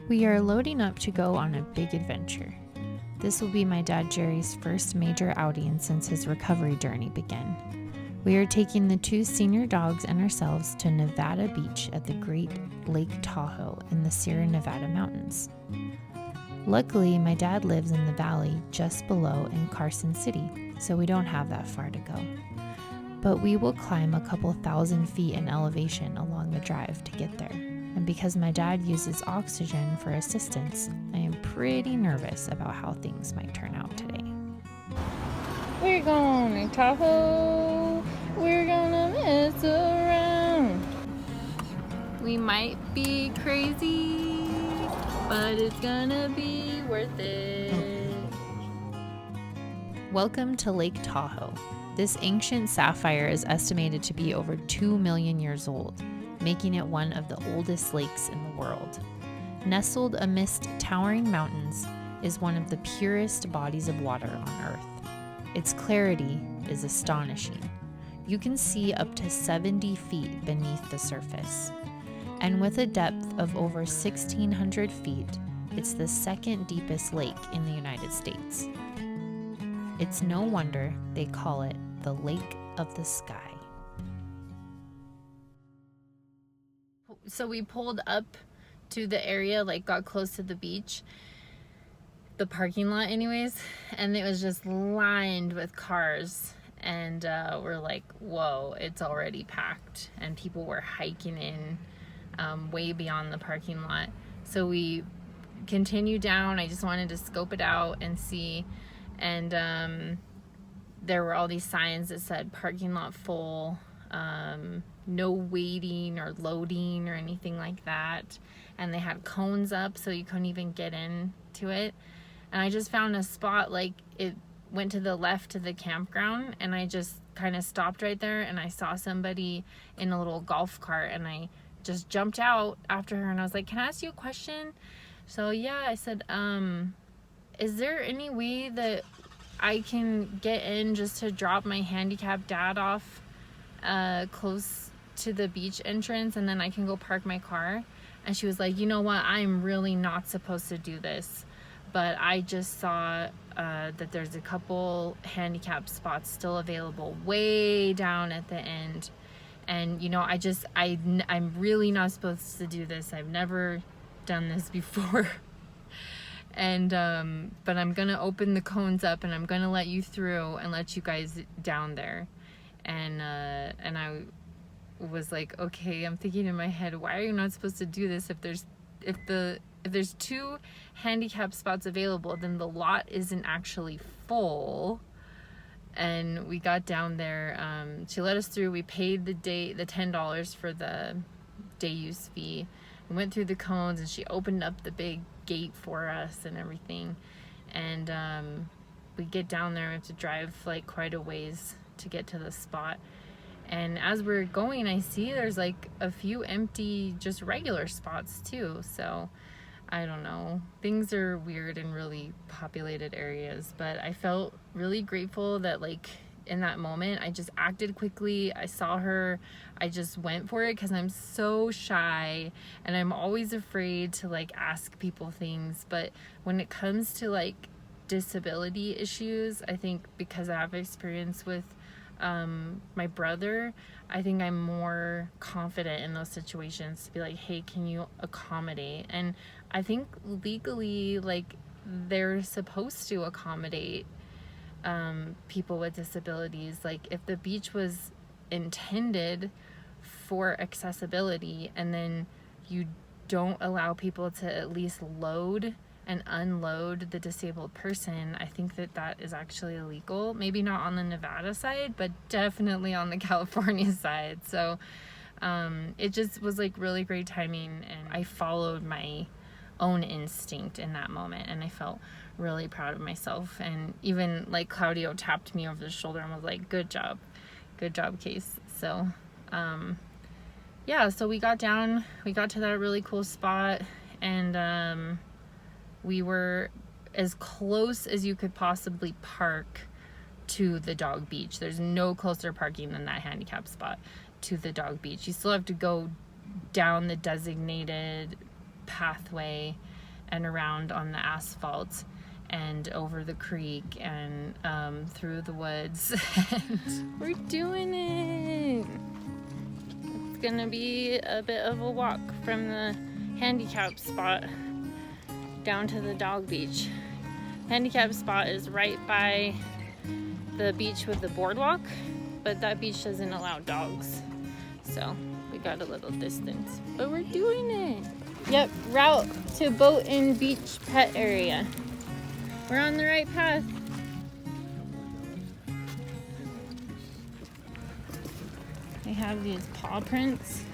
We are loading up to go on a big adventure. This will be my dad Jerry's first major outing since his recovery journey began. We are taking the 2 senior dogs and ourselves to Nevada Beach at the Great Lake Tahoe in the Sierra Nevada mountains. Luckily, my dad lives in the valley just below in Carson City, so we don't have that far to go. But we will climb a couple thousand feet in elevation along the drive to get there. And because my dad uses oxygen for assistance, I am pretty nervous about how things might turn out today. We're going to Tahoe. We're gonna mess around. We might be crazy, but it's gonna be worth it. Welcome to Lake Tahoe. This ancient sapphire is estimated to be over 2 million years old, making it one of the oldest lakes in the world. Nestled amidst towering mountains is one of the purest bodies of water on Earth. Its clarity is astonishing. You can see up to 70 feet beneath the surface. And with a depth of over 1,600 feet, it's the second deepest lake in the United States. It's no wonder they call it the Lake of the Sky. So we pulled up to the area, got close to the beach, the parking lot anyways, and it was just lined with cars. And we're like, whoa, it's already packed. And people were hiking in way beyond the parking lot. So we continued down. I just wanted to scope it out and see. And there were all these signs that said parking lot full, no waiting or loading or anything like that. And they had cones up so you couldn't even get into it. And I just found a spot, it went to the left of the campground, and I just kind of stopped right there, and I saw somebody in a little golf cart, and I just jumped out after her, and I was like, can I ask you a question? So yeah, I said, is there any way that I can get in just to drop my handicapped dad off close to the beach entrance, and then I can go park my car? And she was like, you know what, I'm really not supposed to do this, but I just saw that there's a couple handicap spots still available way down at the end, and I'm really not supposed to do this. I've never done this before. And but I'm gonna open the cones up, and I'm gonna let you through and let you guys down there. And I was like, okay. I'm thinking in my head, why are you not supposed to do this? If there's 2 handicap spots available, then the lot isn't actually full. And we got down there. She let us through. We paid the $10 for the day use fee. We went through the cones, and she opened up the big gate for us and everything. And we get down there. We have to drive quite a ways to get to the spot. And as we're going, I see there's a few empty, just regular spots too. So I don't know. Things are weird in really populated areas, but I felt really grateful that in that moment, I just acted quickly. I saw her, I just went for it, because I'm so shy and I'm always afraid to ask people things. But when it comes to disability issues, I think because I have experience with my brother, I think I'm more confident in those situations to be like, hey, can you accommodate? And I think legally they're supposed to accommodate people with disabilities. If the beach was intended for accessibility, and then you don't allow people to at least load and unload the disabled person, I think that is actually illegal. Maybe not on the Nevada side, but definitely on the California side. So it just was really great timing, and I followed my own instinct in that moment, and I felt really proud of myself. And even Claudio tapped me over the shoulder and was like, good job Case. So yeah, so we got to that really cool spot, and we were as close as you could possibly park to the dog beach. There's no closer parking than that handicap spot to the dog beach. You still have to go down the designated pathway and around on the asphalt and over the creek and through the woods. And we're doing it. It's gonna be a bit of a walk from the handicap spot down to the dog beach. Handicap spot is right by the beach with the boardwalk, but that beach doesn't allow dogs, so we got a little distance, but we're doing it. Yep, route to boat and beach pet area. We're on the right path. They have these paw prints.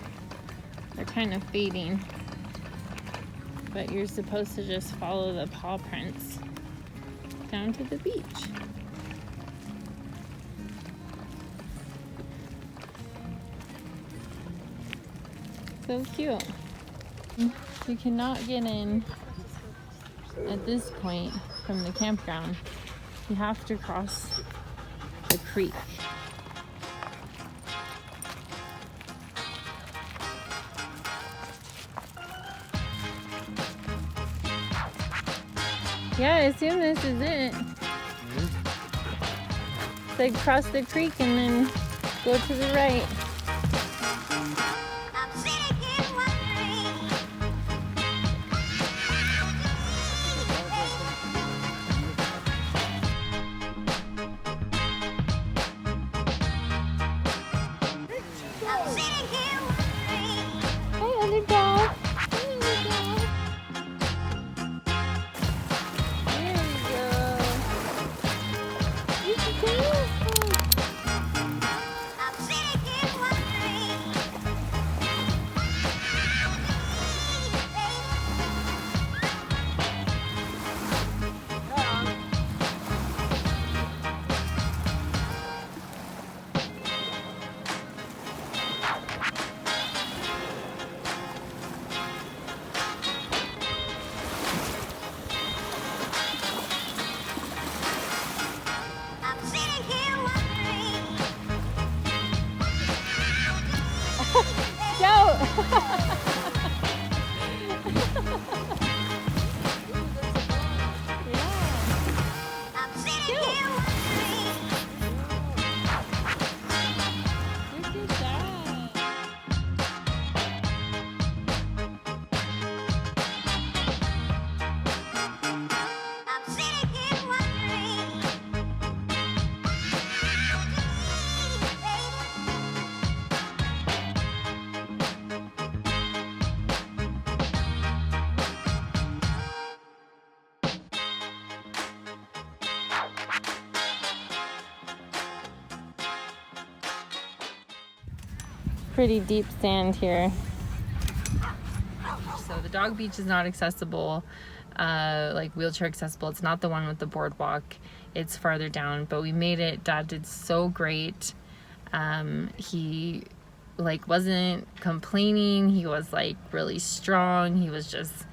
They're kind of fading, but you're supposed to just follow the paw prints down to the beach. So cute. You cannot get in at this point from the campground. You have to cross the creek. Yeah, I assume this is it. It's like cross the creek and then go to the right. Pretty deep sand here. So the dog beach is not accessible, like wheelchair accessible. It's not the one with the boardwalk. It's farther down, but we made it. Dad did so great. He like wasn't complaining. He was like really strong. He was just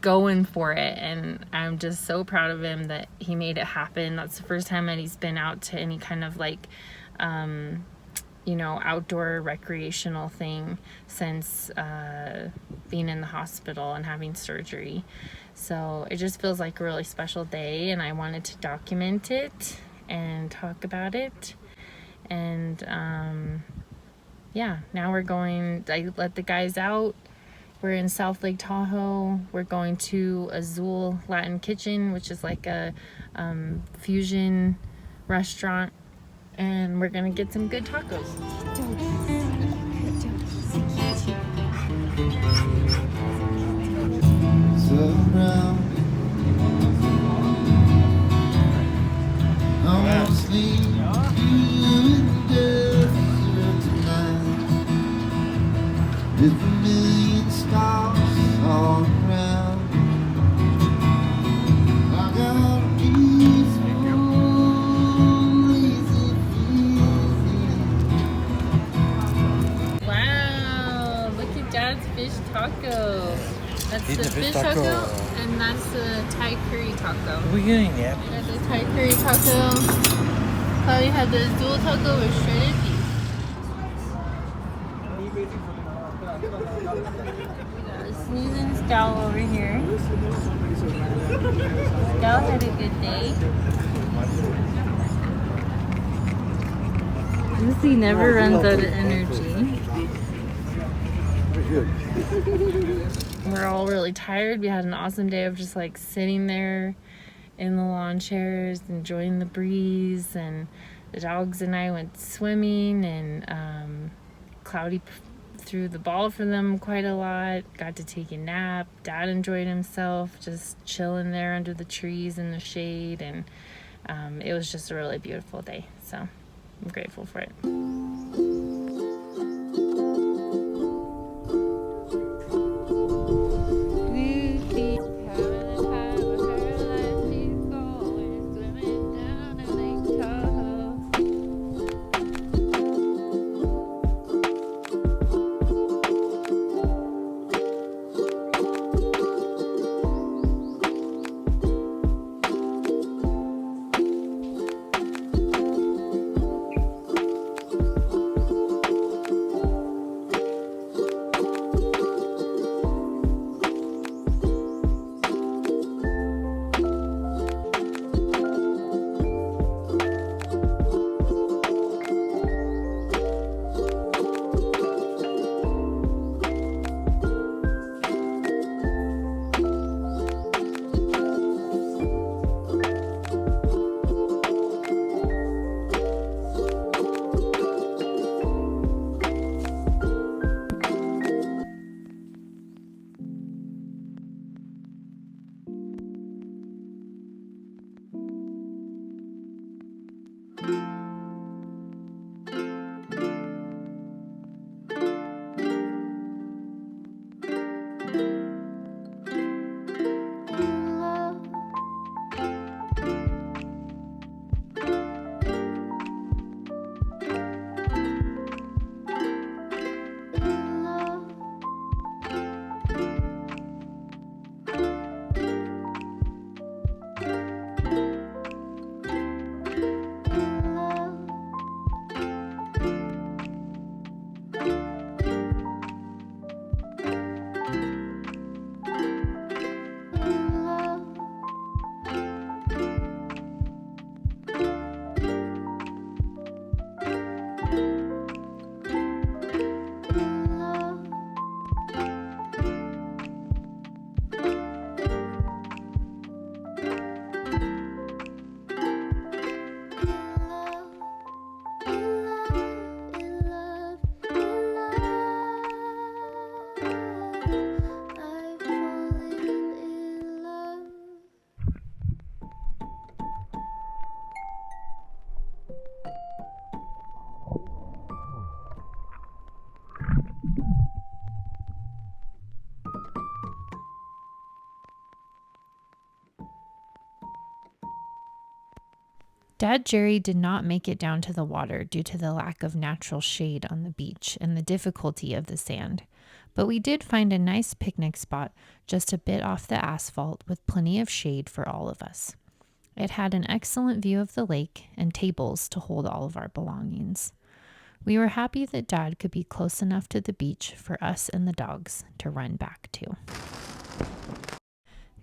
going for it, and I'm just so proud of him that he made it happen. That's the first time that he's been out to any kind of like you know, outdoor recreational thing since being in the hospital and having surgery. So it just feels like a really special day, and I wanted to document it and talk about it. And yeah, now we're going, I let the guys out. We're in South Lake Tahoe. We're going to Azul Latin Kitchen, which is like a fusion restaurant, and we're gonna get some good tacos. With a million stars all around, I got a peaceful, lazy feeling. Wow, look at Dad's fish taco. That's Eat the fish taco, and that's the Thai curry taco. What are we getting yet? We got the Thai curry taco. Probably had the dual taco with shredded beef. We got a snoozing Scout over here. Scout had a good day. Lucy never runs out of energy. We're all really tired. We had an awesome day of just like sitting there in the lawn chairs, enjoying the breeze, and the dogs and I went swimming, and Cloudy threw the ball for them quite a lot, got to take a nap. Dad enjoyed himself just chilling there under the trees in the shade, and it was just a really beautiful day, so I'm grateful for it. Dad Jerry did not make it down to the water due to the lack of natural shade on the beach and the difficulty of the sand, but we did find a nice picnic spot just a bit off the asphalt with plenty of shade for all of us. It had an excellent view of the lake and tables to hold all of our belongings. We were happy that Dad could be close enough to the beach for us and the dogs to run back to.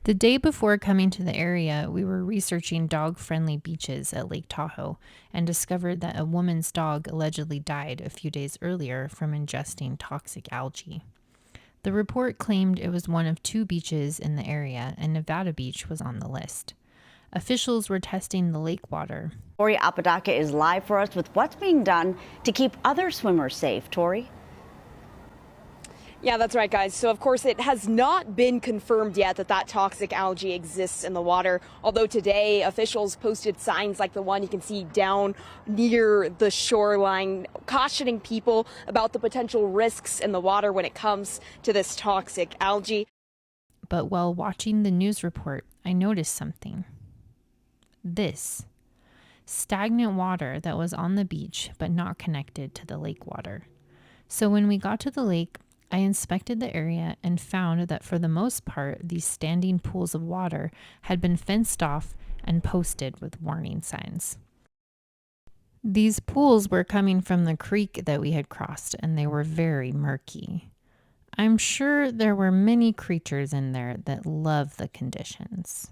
The day before coming to the area, we were researching dog-friendly beaches at Lake Tahoe and discovered that a woman's dog allegedly died a few days earlier from ingesting toxic algae. The report claimed it was one of 2 beaches in the area, and Nevada Beach was on the list. Officials were testing the lake water. Tori Apodaca is live for us with what's being done to keep other swimmers safe. Tori? Yeah, that's right, guys. So, of course, it has not been confirmed yet that toxic algae exists in the water. Although today, officials posted signs like the one you can see down near the shoreline, cautioning people about the potential risks in the water when it comes to this toxic algae. But while watching the news report, I noticed something. This stagnant water that was on the beach but not connected to the lake water. So when we got to the lake, I inspected the area and found that for the most part, these standing pools of water had been fenced off and posted with warning signs. These pools were coming from the creek that we had crossed, and they were very murky. I'm sure there were many creatures in there that love the conditions.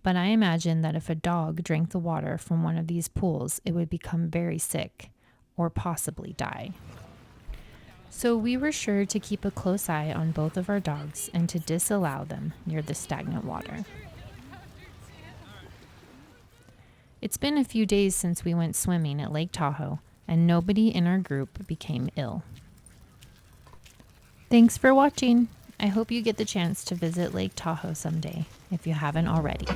But I imagine that if a dog drank the water from one of these pools, it would become very sick or possibly die. So we were sure to keep a close eye on both of our dogs and to disallow them near the stagnant water. It's been a few days since we went swimming at Lake Tahoe, and nobody in our group became ill. Thanks for watching. I hope you get the chance to visit Lake Tahoe someday if you haven't already.